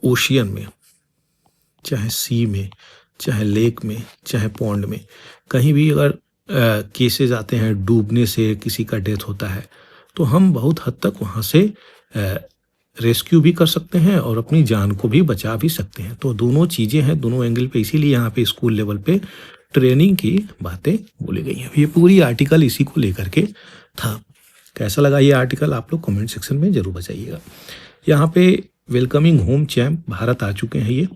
ओशियन में, चाहे सी में, चाहे लेक में, चाहे पॉन्ड में, कहीं भी अगर केसेस आते हैं डूबने से किसी का डेथ होता है, तो हम बहुत हद तक वहाँ से रेस्क्यू भी कर सकते हैं और अपनी जान को भी बचा भी सकते हैं। तो दोनों चीज़ें हैं, दोनों एंगल पे। इसीलिए यहाँ पे स्कूल लेवल पे ट्रेनिंग की बातें बोली गई हैं। ये पूरी आर्टिकल इसी को लेकर के था। कैसा लगा ये आर्टिकल, आप लोग कमेंट सेक्शन में जरूर बताइएगा। यहाँ पे वेलकमिंग होम चैम्प भारत आ चुके हैं। ये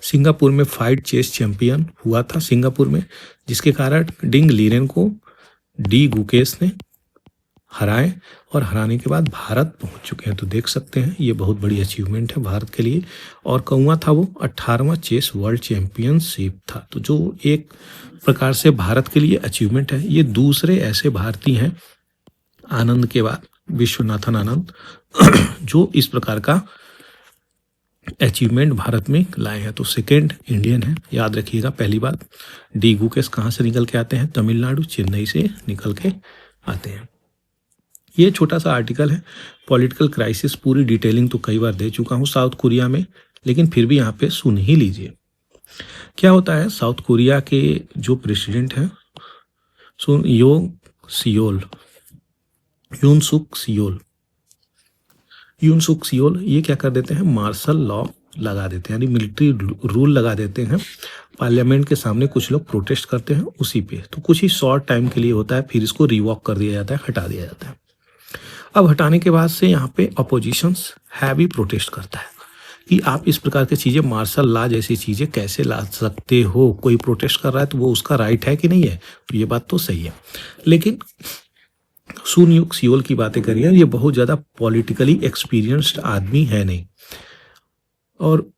सिंगापुर में फाइट चेस चैंपियन हुआ था सिंगापुर में, जिसके कारण डिंग लीरेन को डी गुकेश ने हराए, और हराने के बाद भारत पहुंच चुके हैं। तो देख सकते हैं ये बहुत बड़ी अचीवमेंट है भारत के लिए। और कौवा था वो 18वां चेस वर्ल्ड चैंपियनशिप था, तो जो एक प्रकार से भारत के लिए अचीवमेंट है। ये दूसरे ऐसे भारतीय हैं आनंद के बाद, विश्वनाथन आनंद, जो इस प्रकार का अचीवमेंट भारत में लाए हैं। तो सेकेंड इंडियन है, याद रखिएगा। पहली बात, डी गुकेश कहाँ से निकल के आते हैं? तमिलनाडु, चेन्नई से निकल के आते हैं। ये छोटा सा आर्टिकल है। पॉलिटिकल क्राइसिस पूरी डिटेलिंग तो कई बार दे चुका हूँ साउथ कोरिया में, लेकिन फिर भी यहाँ पे सुन ही लीजिए। क्या होता है, साउथ कोरिया के जो प्रेसिडेंट हैं यून सुक सियोल, ये क्या कर देते हैं, मार्शल लॉ लगा देते हैं, यानी मिलिट्री रूल लगा देते हैं। पार्लियामेंट के सामने कुछ लोग प्रोटेस्ट करते हैं उसी पे, तो कुछ ही शॉर्ट टाइम के लिए होता है, फिर इसको रिवॉक कर दिया जाता है, हटा दिया जाता है। अब हटाने के बाद से यहाँ पे अपोजिशंस हैवी प्रोटेस्ट करता है कि आप इस प्रकार की चीज़ें, मार्शल लॉ जैसी चीज़ें कैसे ला सकते हो। कोई प्रोटेस्ट कर रहा है तो वो उसका राइट है कि नहीं है, तो ये बात तो सही है। लेकिन सुन युक सियोल की बातें करिए, ये बहुत ज़्यादा पॉलिटिकली एक्सपीरियंस्ड आदमी है नहीं, और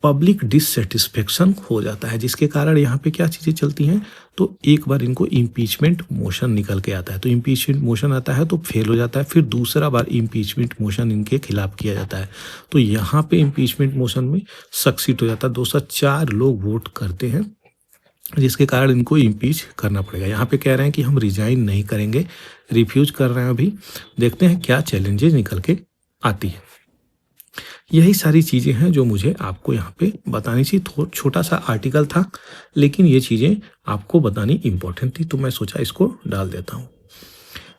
पब्लिक डिससेटिस्फेक्शन हो जाता है, जिसके कारण यहाँ पे क्या चीज़ें चलती हैं। तो एक बार इनको इम्पीचमेंट मोशन निकल के आता है, तो इम्पीचमेंट मोशन आता है तो फेल हो जाता है, फिर दूसरा बार इम्पीचमेंट मोशन इनके खिलाफ किया जाता है, तो यहाँ पे इम्पीचमेंट मोशन में सक्सीड हो जाता है। 204 लोग वोट करते हैं, जिसके कारण इनको इम्पीच करना पड़ेगा। यहाँ पे कह रहे हैं कि हम रिजाइन नहीं करेंगे, रिफ्यूज कर रहे हैं। अभी देखते हैं क्या चैलेंजेस निकल के आती है। यही सारी चीज़ें हैं जो मुझे आपको यहाँ पे बतानी थी। छोटा सा आर्टिकल था, लेकिन ये चीज़ें आपको बतानी इम्पोर्टेंट थी, तो मैं सोचा इसको डाल देता हूँ।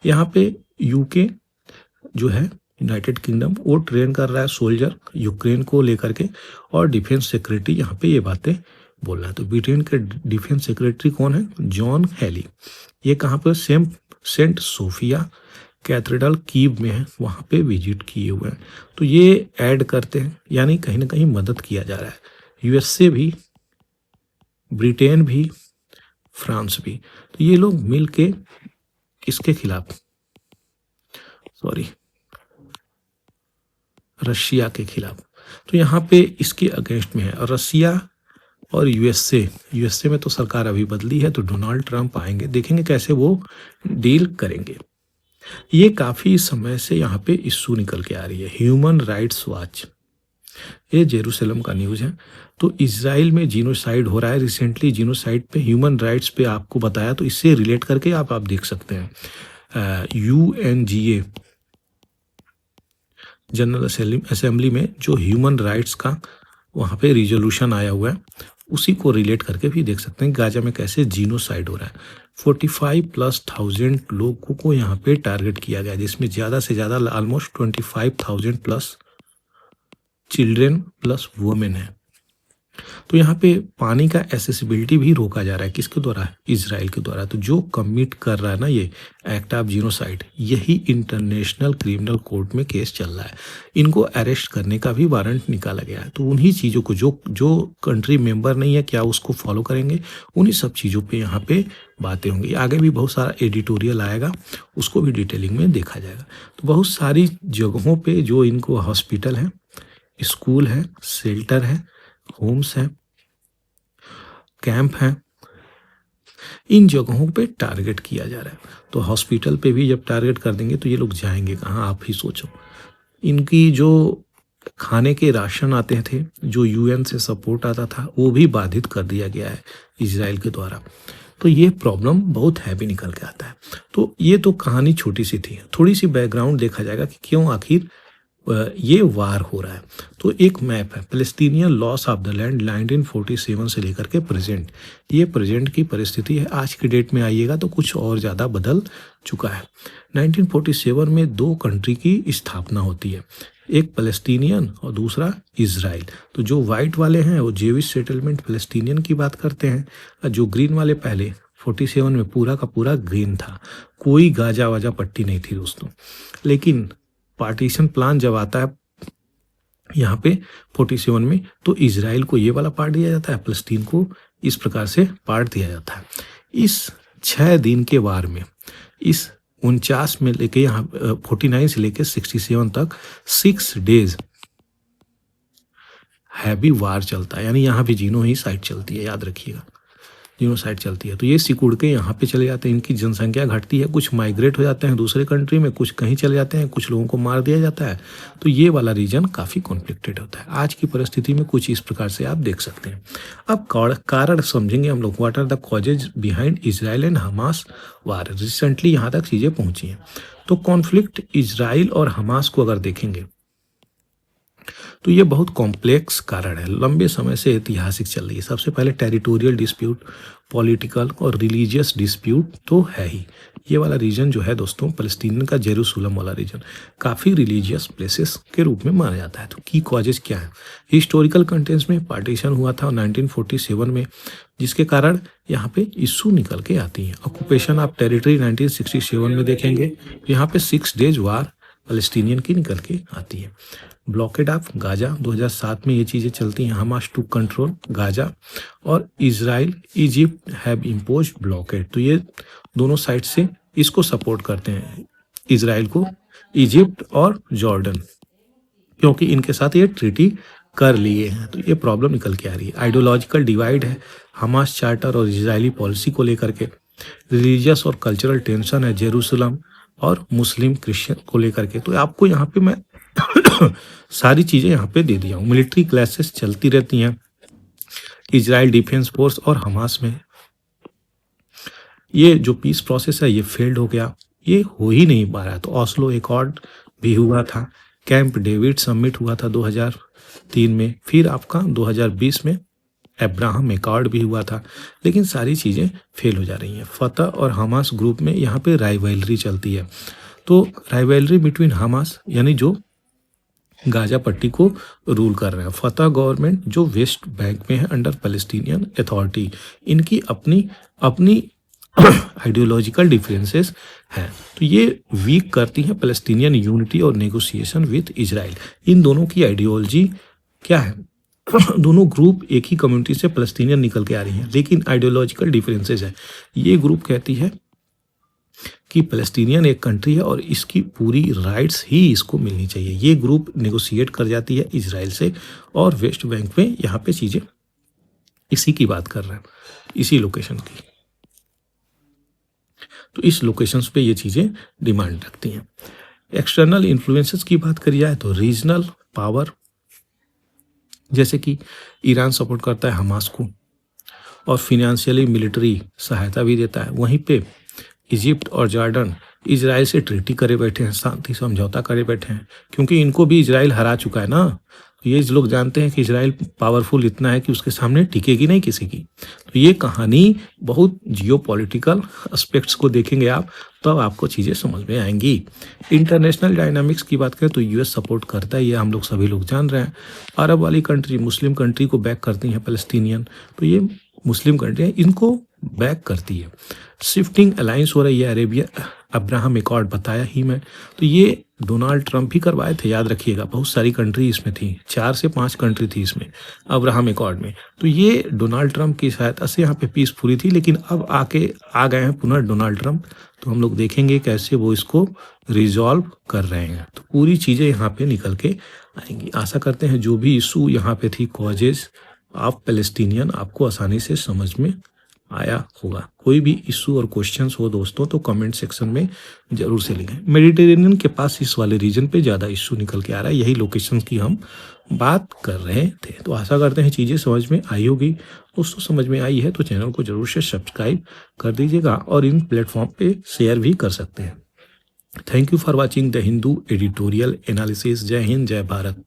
यहाँ पे यूके जो है, यूनाइटेड किंगडम, वो ट्रेन कर रहा है सोल्जर यूक्रेन को लेकर के, और डिफेंस सेक्रेटरी यहाँ पे ये बातें बोल रहा है। तो ब्रिटेन के डिफेंस सेक्रेटरी कौन है? John Healey. ये कहाँ पर? सेंट सोफिया कैथेड्रल कीव में है, वहाँ पे विजिट किए हुए हैं। तो ये ऐड करते हैं, यानी कहीं ना कहीं मदद किया जा रहा है। यूएसए भी, ब्रिटेन भी, फ्रांस भी, तो ये लोग मिल के किसके खिलाफ, रशिया के खिलाफ, तो यहाँ पे इसके अगेंस्ट में है। और रशिया और यूएसए में तो सरकार अभी बदली है, तो डोनाल्ड ट्रंप आएंगे, देखेंगे कैसे वो डील करेंगे। ये काफ़ी समय से यहाँ पे इशू निकल के आ रही है। ह्यूमन राइट्स वॉच, ये जेरूसलम का न्यूज़ है। तो इजराइल में जीनोसाइड हो रहा है रिसेंटली, जीनोसाइड पे, ह्यूमन राइट्स पे आपको बताया, तो इससे रिलेट करके आप देख सकते हैं। UNGA जनरल असेंबली में जो ह्यूमन राइट्स का वहाँ पे रिजोल्यूशन आया हुआ है, उसी को रिलेट करके भी देख सकते हैं गाजा में कैसे जीनोसाइड हो रहा है। 45,000+ लोगों को यहाँ पे टारगेट किया गया, जिसमें ज़्यादा से ज़्यादा ऑलमोस्ट 25,000+ चिल्ड्रेन प्लस वुमेन है। तो यहाँ पे पानी का एसेसिबिलिटी भी रोका जा रहा है, किसके द्वारा, इजराइल के द्वारा। तो जो कमिट कर रहा है ना ये एक्ट ऑफ जीनोसाइड, यही इंटरनेशनल क्रिमिनल कोर्ट में केस चल रहा है। इनको अरेस्ट करने का भी वारंट निकाला गया है। तो उन्हीं चीज़ों को जो कंट्री मेंबर नहीं है, क्या उसको फॉलो करेंगे, उन्हीं सब चीज़ों पे यहाँ पे बातें होंगी। आगे भी बहुत सारा एडिटोरियल आएगा, उसको भी डिटेलिंग में देखा जाएगा। तो बहुत सारी जगहों पे जो इनको हॉस्पिटल है, स्कूल है, शेल्टर है, होम्स हैं, कैंप हैं, इन जगहों पे टारगेट किया जा रहा है। तो हॉस्पिटल पे भी जब टारगेट कर देंगे तो ये लोग जाएंगे कहाँ, आप ही सोचो। इनकी जो खाने के राशन आते थे, जो UN से सपोर्ट आता था, वो भी बाधित कर दिया गया है इजराइल के द्वारा। तो ये प्रॉब्लम बहुत हैवी निकल के आता है। तो ये तो कहानी छोटी सी थी, थोड़ी सी बैकग्राउंड देखा जाएगा कि क्यों आखिर ये वार हो रहा है। तो एक मैप है, Palestinian loss of the land 1947 से लेकर के प्रेजेंट, ये प्रेजेंट की परिस्थिति है। आज की डेट में आइएगा तो कुछ और ज़्यादा बदल चुका है। 1947 में 2 कंट्री की स्थापना होती है, एक पैलेस्टीनियन और दूसरा इजराइल। तो जो वाइट वाले हैं वो जेविश सेटलमेंट पैलेस्टीनियन की बात करते हैं, और जो ग्रीन वाले पहले 47 में पूरा का पूरा ग्रीन था, कोई गाजा वाजा पट्टी नहीं थी दोस्तों। लेकिन पार्टीशन प्लान जब आता है यहाँ पे 47 में, तो इजराइल को ये वाला पार्ट दिया जाता है, फलस्तीन को इस प्रकार से पार्ट दिया जाता है। इस 6 दिन के वार में, इस 49 में लेके यहाँ 49 से लेके 67 तक 6 डेज हैवी वार चलता है। यानी यहाँ भी जीनो ही साइड चलती है, याद रखिएगा, जीनोसाइड चलती है। तो ये सिकुड़ के यहाँ पे चले जाते हैं, इनकी जनसंख्या घटती है, कुछ माइग्रेट हो जाते हैं दूसरे कंट्री में, कुछ कहीं चले जाते हैं, कुछ लोगों को मार दिया जाता है। तो ये वाला रीजन काफ़ी कॉन्फ्लिक्टेड होता है। आज की परिस्थिति में कुछ इस प्रकार से आप देख सकते हैं। अब कारण समझेंगे हम लोग, what are the causes behind Israel and Hamas war. Recently यहाँ तक चीज़ें पहुँची हैं। तो कॉन्फ्लिक्ट इजराइल और हमास को अगर देखेंगे तो ये बहुत कॉम्प्लेक्स कारण है, लंबे समय से ऐतिहासिक चल रही है। सबसे पहले टेरिटोरियल डिस्प्यूट, पॉलिटिकल और रिलीजियस डिस्प्यूट तो है ही। ये वाला रीजन जो है दोस्तों, फलस्तीन का जेरूसलम वाला रीजन, काफ़ी रिलीजियस प्लेसेस के रूप में माना जाता है। तो की कॉजेज क्या है? हिस्टोरिकल कंटेंट्स में पार्टीशन हुआ था 1947 में, जिसके कारण यहाँ पे इशू निकल के आती हैं। ऑक्यूपेशन ऑफ टेरिटरी 1967 में देखेंगे, यहाँ पे 6 डेज वार फलस्तीनियन की निकल के आती है। ब्लॉकेड ऑफ गाजा 2007 में ये चीज़ें चलती हैं, हमास टू कंट्रोल गाजा, और Israel Egypt have impose blockade. तो ये दोनों साइड से इसको सपोर्ट करते हैं, इजराइल को, इजिप्ट और जॉर्डन, क्योंकि इनके साथ ये ट्रीटी कर लिए हैं। तो ये प्रॉब्लम निकल के आ रही है। आइडियोलॉजिकल डिवाइड है हमास चार्टर और इजरायली पॉलिसी को लेकर के। रिलीजियस और कल्चरल टेंशन है जेरूसलम और मुस्लिम क्रिश्चियन को लेकर के। तो आपको यहाँ पे मैं सारी चीज़ें यहाँ पे दे दिया हूँ। मिलिट्री क्लैशेस चलती रहती हैं इजराइल डिफेंस फोर्स और हमास में। ये जो पीस प्रोसेस है ये फेल्ड हो गया, ये हो ही नहीं पा रहा। तो ऑस्लो एकॉर्ड भी हुआ था, कैंप डेविड समिट हुआ था 2003 में, फिर आपका 2020 में अब्राहम एकॉर्ड भी हुआ था, लेकिन सारी चीज़ें फेल हो जा रही हैं। फतह और हमास ग्रुप में यहाँ पे राइवलरी चलती है। तो राइवलरी बिटवीन हमास यानी जो गाजा पट्टी को रूल कर रहे हैं, फतह गवर्नमेंट जो वेस्ट बैंक में है अंडर पैलेस्टीनियन अथॉरिटी, इनकी अपनी आइडियोलॉजिकल डिफरेंसेस हैं। तो ये वीक करती हैं पैलेस्टीनियन यूनिटी और नेगोशिएशन विद इजराइल। इन दोनों की आइडियोलॉजी क्या है? दोनों ग्रुप एक ही कम्युनिटी से पैलेस्टीनियन निकल के आ रही हैं, लेकिन आइडियोलॉजिकल डिफरेंसेस है। ये ग्रुप कहती है कि पैलेस्टीनियन एक कंट्री है और इसकी पूरी राइट्स ही इसको मिलनी चाहिए। ये ग्रुप नेगोशिएट कर जाती है इजराइल से, और वेस्ट बैंक में यहाँ पे चीज़ें इसी की बात कर रहे हैं, इसी लोकेशन की। तो इस लोकेशंस पे ये चीज़ें डिमांड रखती हैं। एक्सटर्नल इन्फ्लुएंसेस की बात करी जाए तो रीजनल पावर, जैसे कि ईरान सपोर्ट करता है हमास को और फिनेंशियली मिलिट्री सहायता भी देता है। वहीं पे इजिप्ट और जॉर्डन इजराइल से ट्रीटी करे बैठे हैं, शांति समझौता करे बैठे हैं, क्योंकि इनको भी इजराइल हरा चुका है ना। तो ये लोग जानते हैं कि इजराइल पावरफुल इतना है कि उसके सामने टिकेगी नहीं किसी की। तो ये कहानी बहुत जियोपॉलिटिकल एस्पेक्ट्स को देखेंगे आप, तब आपको चीज़ें समझ में आएंगी। इंटरनेशनल डायनामिक्स की बात करें तो यूएस सपोर्ट करता है, ये हम लोग सभी लोग जान रहे हैं। अरब वाली कंट्री, मुस्लिम कंट्री को बैक करती हैं पैलेस्टीनियन, तो ये मुस्लिम कंट्री है, इनको बैक करती है। शिफ्टिंग अलायंस हो रही है, अरेबिया अब्राहम एकॉर्ड बताया ही मैं। तो ये डोनाल्ड ट्रंप ही करवाए थे, याद रखिएगा। बहुत सारी कंट्री इसमें थी, 4 से 5 कंट्री थी इसमें अब्राहम एकॉर्ड में। तो ये डोनाल्ड ट्रंप की सहायता से यहाँ पे पीस पूरी थी, लेकिन अब आ गए हैं पुनः डोनाल्ड ट्रंप। तो हम लोग देखेंगे कैसे वो इसको रिजॉल्व कर रहे हैं। तो पूरी चीज़ें यहाँ पे निकल के आएंगी। आशा करते हैं जो भी इशू यहाँ पे थी, कॉजेज ऑफ पैलेस्टीनियन, आपको आसानी से समझ में आया होगा। कोई भी इशू और क्वेश्चंस हो दोस्तों तो कमेंट सेक्शन में जरूर से लिखें। मेडिटेरेनियन के पास इस वाले रीजन पे ज़्यादा इशू निकल के आ रहा है, यही लोकेशन की हम बात कर रहे थे। तो आशा करते हैं चीज़ें समझ में आई होगी। दोस्तों समझ में आई है तो चैनल को जरूर से सब्सक्राइब कर दीजिएगा और इन प्लेटफॉर्म पे शेयर भी कर सकते हैं। Thank you for watching the Hindu editorial analysis. जय हिंद, जय भारत।